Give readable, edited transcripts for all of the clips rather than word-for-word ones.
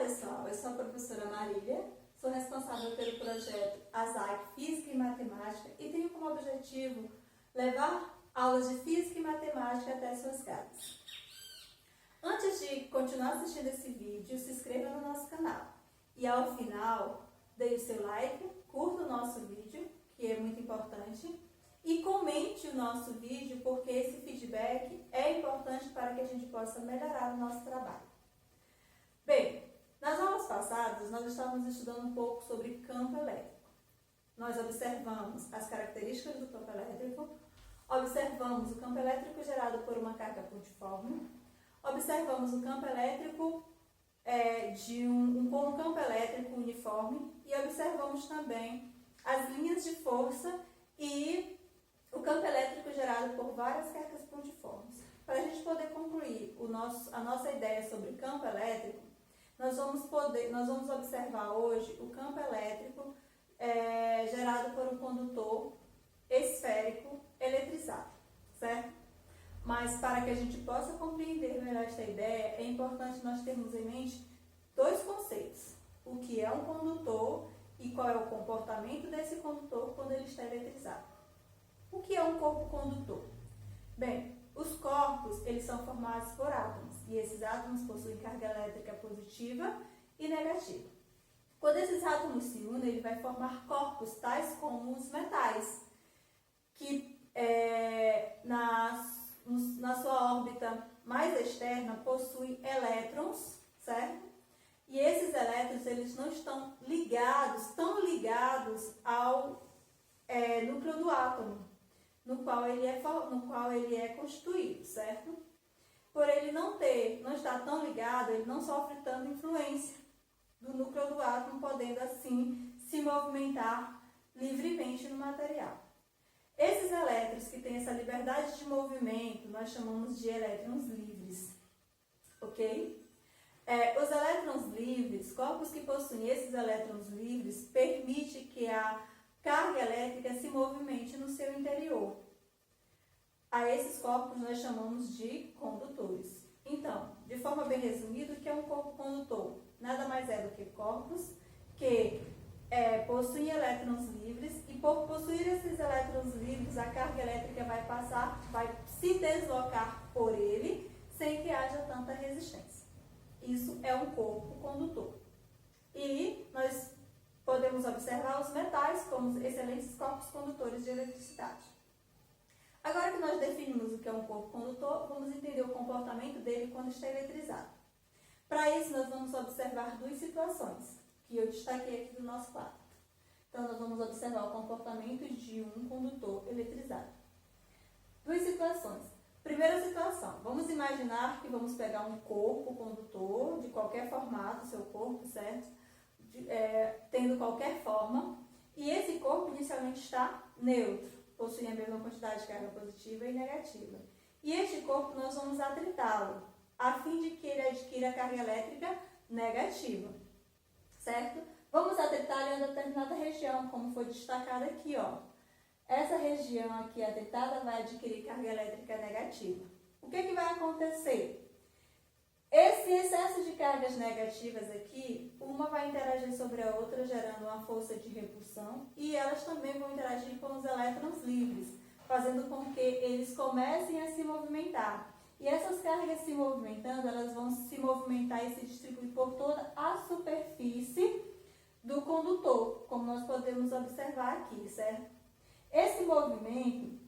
pessoal, eu sou a professora Marília, sou responsável pelo projeto ASAC Física e Matemática e tenho como objetivo levar aulas de Física e Matemática até suas casas. Antes de continuar assistindo esse vídeo, se inscreva no nosso canal e ao final dê o seu like, curta o nosso vídeo, que é muito importante, e comente o nosso vídeo porque esse feedback é importante para que a gente possa melhorar o nosso trabalho. Bem, nas aulas passadas nós estávamos estudando um pouco sobre campo elétrico. Nós observamos as características do campo elétrico, observamos o campo elétrico gerado por uma carga pontiforme, observamos o campo elétrico com um campo elétrico uniforme e observamos também as linhas de força e o campo elétrico gerado por várias cargas pontiformes. Para a gente poder concluir a nossa ideia sobre campo elétrico, nós vamos observar hoje o campo elétrico gerado por um condutor esférico eletrizado, certo? Mas para que a gente possa compreender melhor esta ideia, é importante nós termos em mente dois conceitos: o que é um condutor e qual é o comportamento desse condutor quando ele está eletrizado. O que é um corpo condutor? Bem, os corpos eles são formados por átomos e esses átomos possuem carga elétrica positiva e negativa. Quando esses átomos se unem, ele vai formar corpos tais como os metais, que na sua órbita mais externa possuem elétrons, certo? E esses elétrons eles não estão tão ligados ao núcleo do átomo, no qual ele é constituído, certo? Por ele não estar tão ligado, ele não sofre tanta influência do núcleo do átomo, podendo assim se movimentar livremente no material. Esses elétrons que têm essa liberdade de movimento, nós chamamos de elétrons livres, ok? Os elétrons livres, corpos que possuem esses elétrons livres, permitem que a carga elétrica se movimente no seu interior. A esses corpos nós chamamos de condutores. Então, de forma bem resumida, o que é um corpo condutor? Nada mais é do que corpos que possuem elétrons livres e por possuir esses elétrons livres, a carga elétrica vai se deslocar por ele sem que haja tanta resistência. Isso é um corpo condutor. E nós podemos observar os metais como excelentes corpos condutores de eletricidade. Agora que nós definimos o que é um corpo condutor, vamos entender o comportamento dele quando está eletrizado. Para isso, nós vamos observar duas situações, que eu destaquei aqui do nosso quadro. Então, nós vamos observar o comportamento de um condutor eletrizado. Duas situações. Primeira situação, vamos imaginar que vamos pegar um corpo condutor, de qualquer formato, seu corpo, certo? Tendo qualquer forma, e esse corpo inicialmente está neutro, possui a mesma quantidade de carga positiva e negativa. E este corpo nós vamos atritá-lo, a fim de que ele adquira a carga elétrica negativa, certo? Vamos atritá-lo em uma determinada região, como foi destacado aqui, ó. Essa região aqui atritada vai adquirir carga elétrica negativa. O que vai acontecer? Esse excesso de cargas negativas aqui, uma vai interagir sobre a outra, gerando uma força de repulsão, e elas também vão interagir com os elétrons livres, fazendo com que eles comecem a se movimentar. E essas cargas se movimentando, elas vão se movimentar e se distribuir por toda a superfície do condutor, como nós podemos observar aqui, certo? Esse movimento,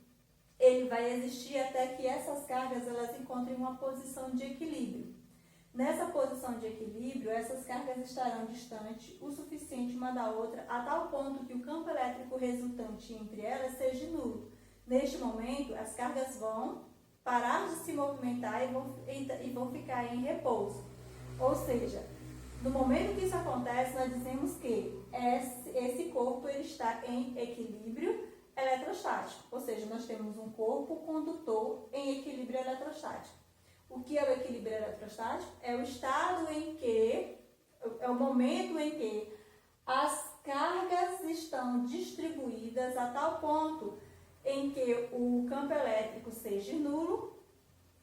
ele vai existir até que essas cargas elas encontrem uma posição de equilíbrio. Nessa posição de equilíbrio, essas cargas estarão distantes o suficiente uma da outra, a tal ponto que o campo elétrico resultante entre elas seja nulo. Neste momento, as cargas vão parar de se movimentar e vão ficar em repouso. Ou seja, no momento que isso acontece, nós dizemos que esse corpo ele está em equilíbrio eletrostático. Ou seja, nós temos um corpo condutor em equilíbrio eletrostático. O que é o equilíbrio eletrostático? É o estado é o momento em que as cargas estão distribuídas a tal ponto em que o campo elétrico seja nulo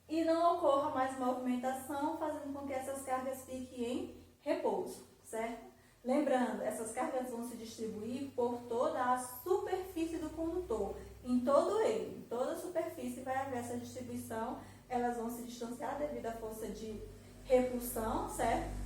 e não ocorra mais movimentação, fazendo com que essas cargas fiquem em repouso, certo? Lembrando, essas cargas vão se distribuir por toda a superfície do condutor, em todo ele, em toda a superfície vai haver essa distribuição, elas vão se distanciar devido à força de repulsão, certo?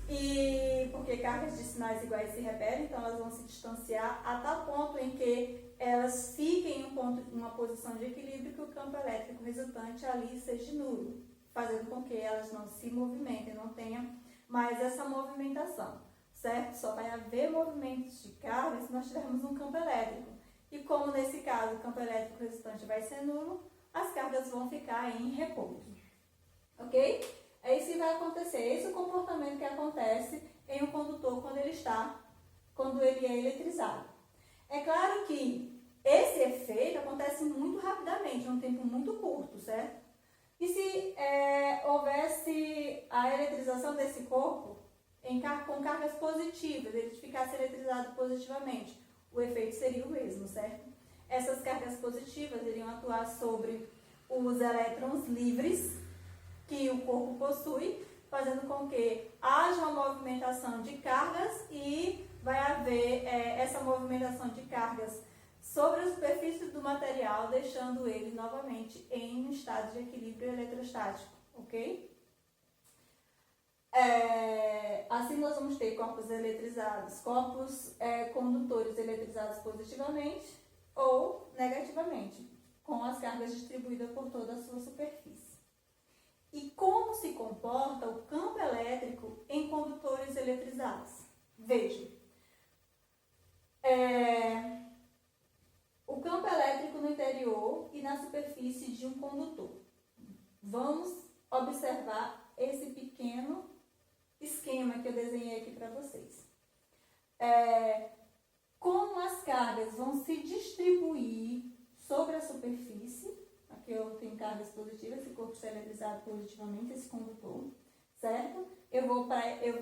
E porque cargas de sinais iguais se repelem, então elas vão se distanciar a tal ponto em que elas fiquem em uma posição de equilíbrio que o campo elétrico resultante ali seja nulo, fazendo com que elas não se movimentem, não tenham mais essa movimentação, certo? Só vai haver movimentos de carga se nós tivermos um campo elétrico. E como nesse caso o campo elétrico resultante vai ser nulo, as cargas vão ficar em repouso. Ok? É isso que vai acontecer. Esse é o comportamento que acontece em um condutor quando ele é eletrizado. É claro que esse efeito acontece muito rapidamente, em um tempo muito curto, certo? E se houvesse a eletrização desse corpo com cargas positivas, ele ficasse eletrizado positivamente, o efeito seria o mesmo, certo? Essas cargas positivas iriam atuar sobre os elétrons livres que o corpo possui, fazendo com que haja uma movimentação de cargas e vai haver essa movimentação de cargas sobre a superfície do material, deixando ele novamente em um estado de equilíbrio eletrostático, ok? Assim nós vamos ter corpos eletrizados, corpos condutores eletrizados positivamente ou negativamente, com as cargas distribuídas por toda a sua superfície. E como se comporta o campo elétrico em condutores eletrizados? Veja, o campo elétrico no interior e na superfície de um condutor. Vamos observar esse pequeno esquema que eu desenhei aqui para vocês. Como as cargas vão se distribuir sobre a superfície. Aqui eu tenho cargas positivas, esse corpo está eletrizado positivamente, esse condutor, certo?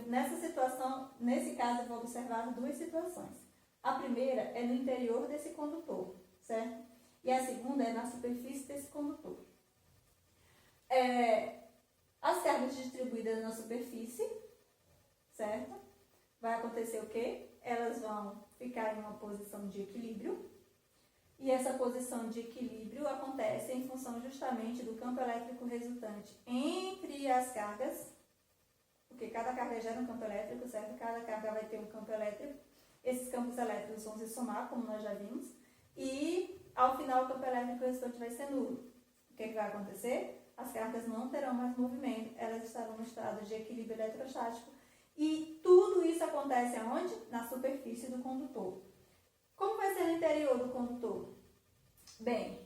Nessa situação, nesse caso, eu vou observar duas situações. A primeira é no interior desse condutor, certo? E a segunda é na superfície desse condutor. As cargas distribuídas na superfície, certo? Vai acontecer o quê? Elas vão ficar em uma posição de equilíbrio. E essa posição de equilíbrio acontece em função justamente do campo elétrico resultante entre as cargas, porque cada carga gera um campo elétrico, certo? Cada carga vai ter um campo elétrico. Esses campos elétricos vão se somar, como nós já vimos, e ao final o campo elétrico resultante vai ser nulo. O que vai acontecer? As cargas não terão mais movimento, elas estarão no estado de equilíbrio eletrostático. E tudo isso acontece aonde? Na superfície do condutor. Como vai ser no interior do condutor? Bem,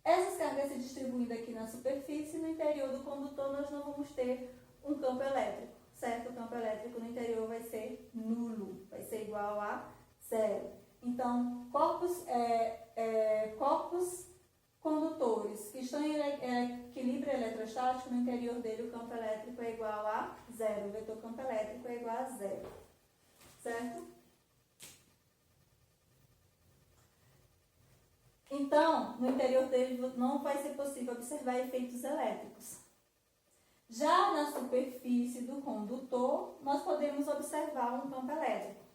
essas cargas se distribuindo aqui na superfície, no interior do condutor nós não vamos ter um campo elétrico, certo? O campo elétrico no interior vai ser nulo, vai ser igual a zero. Então, corpos condutores que estão em equilíbrio eletrostático, no interior dele o campo elétrico é igual a zero, o vetor campo elétrico é igual a zero, certo? Então, no interior dele não vai ser possível observar efeitos elétricos. Já na superfície do condutor, nós podemos observar um campo elétrico.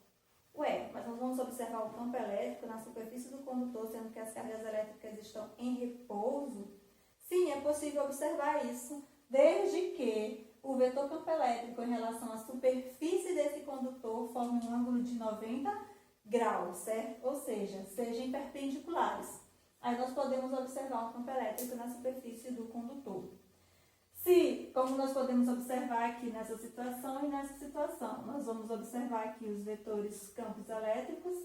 Mas nós vamos observar o campo elétrico na superfície do condutor, sendo que as cargas elétricas estão em repouso? Sim, é possível observar isso, desde que o vetor campo elétrico em relação à superfície desse condutor forme um ângulo de 90 graus, certo? Ou seja, sejam perpendiculares. Aí nós podemos observar um campo elétrico na superfície do condutor. Como nós podemos observar aqui nessa situação e nessa situação, nós vamos observar aqui os vetores campos elétricos,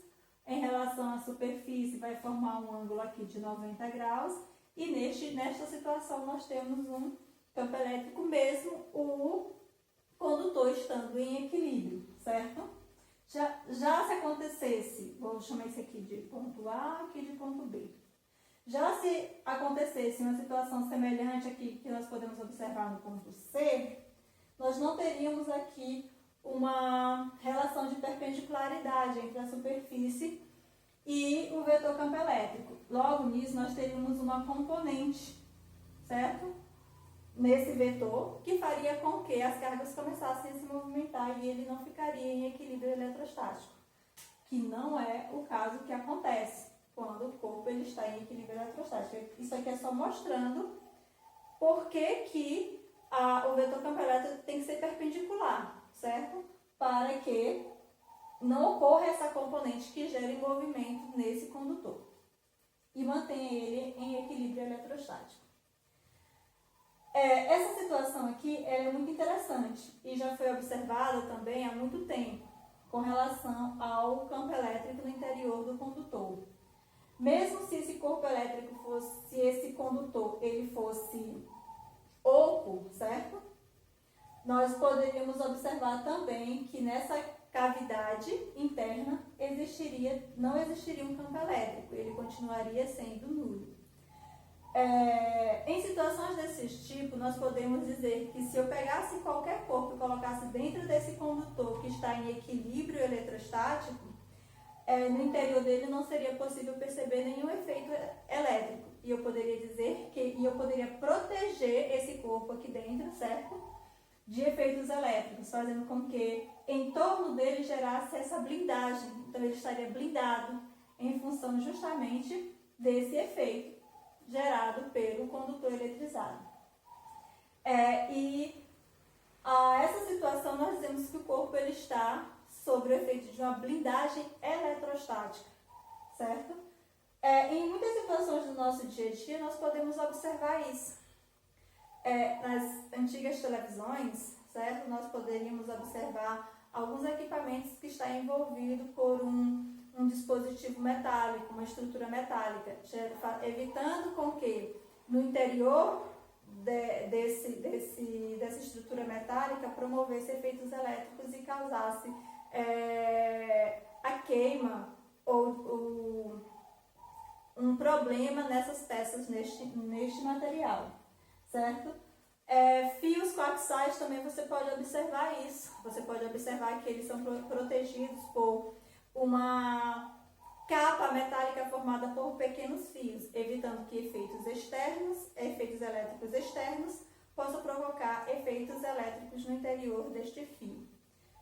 em relação à superfície vai formar um ângulo aqui de 90 graus, e nesta situação nós temos um campo elétrico mesmo, o condutor estando em equilíbrio, certo? Já se acontecesse, vou chamar isso aqui de ponto A, aqui de ponto B. Já se acontecesse uma situação semelhante aqui que nós podemos observar no ponto C, nós não teríamos aqui uma relação de perpendicularidade entre a superfície e o vetor campo elétrico. Logo nisso, nós teríamos uma componente, certo? nesse vetor, que faria com que as cargas começassem a se movimentar e ele não ficaria em equilíbrio eletrostático, que não é o caso que acontece quando o corpo ele está em equilíbrio eletrostático. Isso aqui é só mostrando por que o vetor campo elétrico tem que ser perpendicular, certo? Para que não ocorra essa componente que gera movimento nesse condutor e mantenha ele em equilíbrio eletrostático. Essa situação aqui é muito interessante e já foi observada também há muito tempo com relação ao campo elétrico no interior do condutor. Mesmo se esse corpo elétrico fosse, se esse condutor ele fosse oco, certo? Nós poderíamos observar também que nessa cavidade interna não existiria um campo elétrico, ele continuaria sendo nulo. Em situações desse tipo, nós podemos dizer que se eu pegasse qualquer corpo e colocasse dentro desse condutor que está em equilíbrio eletrostático, no interior dele não seria possível perceber nenhum efeito elétrico. E eu poderia dizer que eu poderia proteger esse corpo aqui dentro, certo? De efeitos elétricos, fazendo com que em torno dele gerasse essa blindagem. Então ele estaria blindado em função justamente desse efeito gerado pelo condutor eletrizado. Essa situação nós dizemos que o corpo ele está sob o efeito de uma blindagem eletrostática, certo? Em muitas situações do nosso dia a dia nós podemos observar isso. Nas antigas televisões, certo? Nós poderíamos observar alguns equipamentos que estão envolvidos por um dispositivo metálico, uma estrutura metálica, evitando com que no interior dessa estrutura metálica promovesse efeitos elétricos e causasse a queima ou um problema nessas peças neste material, certo? Fios coaxiais também você pode observar isso. Você pode observar que eles são protegidos por uma capa metálica formada por pequenos fios, evitando que efeitos elétricos externos possam provocar efeitos elétricos no interior deste fio,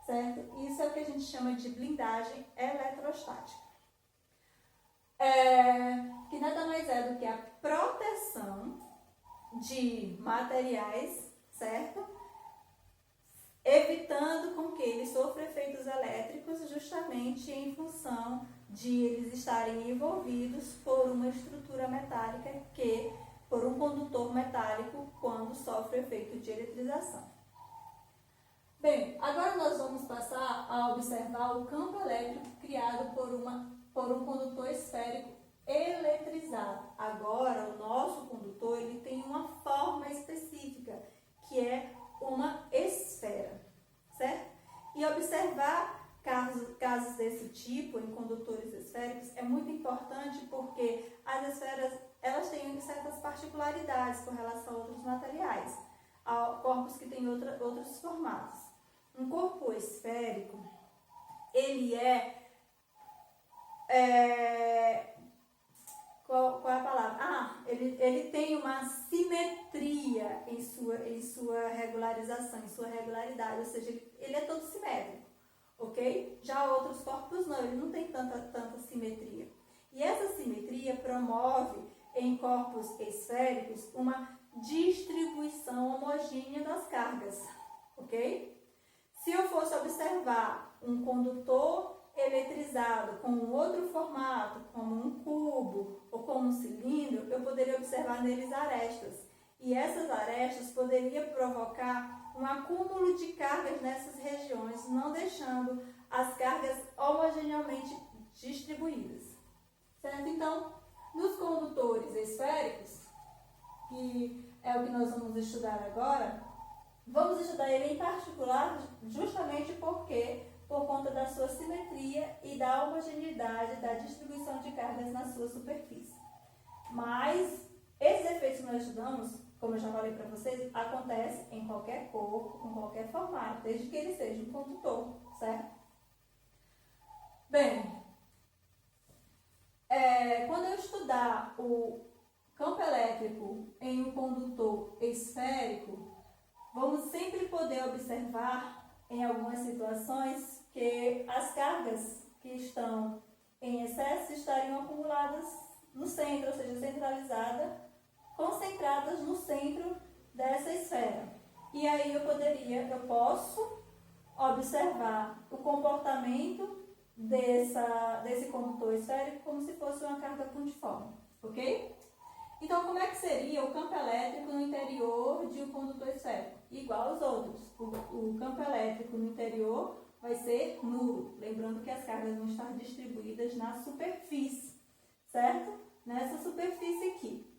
certo? Isso é o que a gente chama de blindagem eletrostática. Que nada mais é do que a proteção de materiais, certo? Evitando com que eles sofram efeitos elétricos justamente em função de eles estarem envolvidos por uma estrutura metálica por um condutor metálico quando sofre efeito de eletrização. Bem, agora nós vamos passar a observar o campo elétrico criado por um condutor esférico eletrizado. Agora, o nosso condutor ele tem uma forma específica, que é uma esfera, certo? E observar casos desse tipo em condutores esféricos é muito importante porque as esferas elas têm certas particularidades com relação a outros materiais, a corpos que têm outros formatos. Um corpo esférico, ele qual é a palavra? Ele tem uma simetria em sua regularização, em sua regularidade, ou seja, ele é todo simétrico, ok? Já outros corpos não, ele não tem tanta simetria. E essa simetria promove em corpos esféricos uma distribuição homogênea das cargas, ok? Se eu fosse observar um condutor eletrizado com um outro formato, como um cubo ou como um cilindro, eu poderia observar neles arestas. E essas arestas poderiam provocar um acúmulo de cargas nessas regiões, não deixando as cargas homogeneamente distribuídas. Certo? Então, nos condutores esféricos, que é o que nós vamos estudar agora, vamos estudar ele em particular justamente por conta da sua simetria e da homogeneidade da distribuição de cargas na sua superfície. Mas esses efeitos que nós estudamos, como eu já falei para vocês, acontecem em qualquer corpo, com qualquer formato, desde que ele seja um condutor, certo? Bem, quando eu estudar o campo elétrico em um condutor esférico, vamos sempre poder observar em algumas situações que as cargas que estão em excesso estariam acumuladas no centro, ou seja, concentradas no centro dessa esfera. E aí eu posso observar o comportamento desse condutor esférico como se fosse uma carga pontiforme, ok? Então, como é que seria o campo elétrico no interior de um condutor esférico? Igual aos outros. O campo elétrico no interior vai ser nulo, lembrando que as cargas vão estar distribuídas na superfície, certo? Nessa superfície aqui.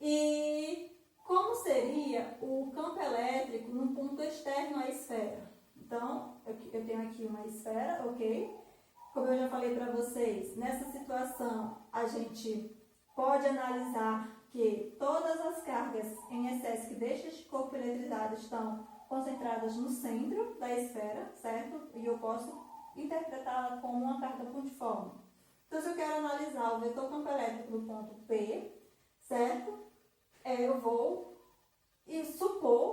E como seria o campo elétrico num ponto externo à esfera? Então, eu tenho aqui uma esfera, ok? Como eu já falei para vocês, nessa situação a gente pode analisar que todas as cargas em excesso que deixam este corpo eletrizado estão concentradas no centro da esfera, certo? E eu posso interpretá-la como uma carga pontiforme. Então, se eu quero analisar o vetor campo elétrico do ponto P, certo? Eu vou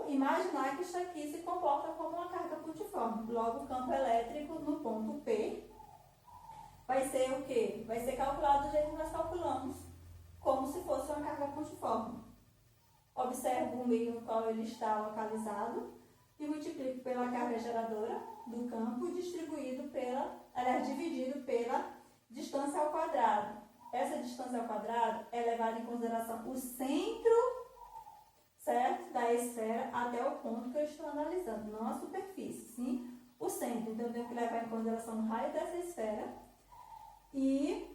imaginar que isso aqui se comporta como uma carga pontiforme. Logo, o campo elétrico no ponto P vai ser o quê? Vai ser calculado do jeito que nós calculamos, como se fosse uma carga pontiforme. Observo o meio no qual ele está localizado e multiplico pela carga geradora do campo dividido pela distância ao quadrado. Essa distância ao quadrado é levada em consideração o centro, certo, da esfera até o ponto que eu estou analisando, não a superfície, sim o centro. Então, eu tenho que levar em consideração o raio dessa esfera e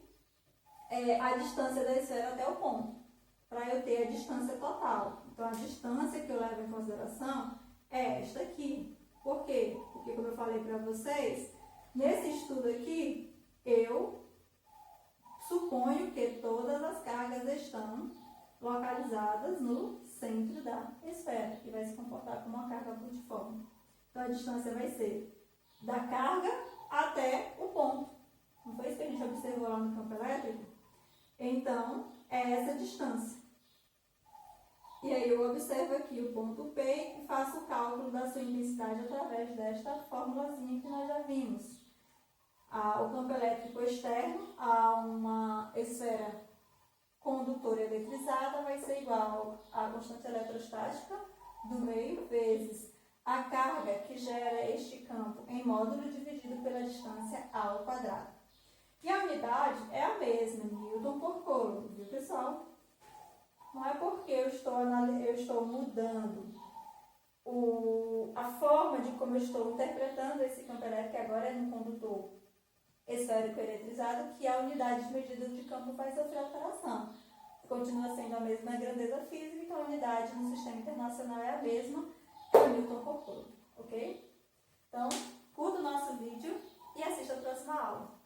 a distância da esfera até o ponto, para eu ter a distância total. Então, a distância que eu levo em consideração é esta aqui. Por quê? Porque, como eu falei para vocês, nesse estudo aqui, eu suponho que todas as cargas estão localizadas no centro da esfera, que vai se comportar como uma carga pontiforme. Então, a distância vai ser da carga até o ponto. Não foi isso que a gente observou lá no campo elétrico? Então, é essa distância. E aí eu observo aqui o ponto P e faço o cálculo da sua intensidade através desta formulazinha que nós já vimos. O campo elétrico externo a uma esfera condutora eletrizada vai ser igual à constante eletrostática do meio vezes a carga que gera este campo em módulo dividido pela distância ao quadrado. E a unidade é a mesma, Newton por Coulomb, viu, pessoal? Não é porque eu estou mudando a forma de como eu estou interpretando esse campo elétrico, que agora é no condutor esférico eletrizado, que a unidade de medida de campo vai sofrer alteração. Continua sendo a mesma grandeza física, então a unidade no sistema internacional é a mesma, que é Newton por Coulomb, ok? Então, curta o nosso vídeo e assista a próxima aula.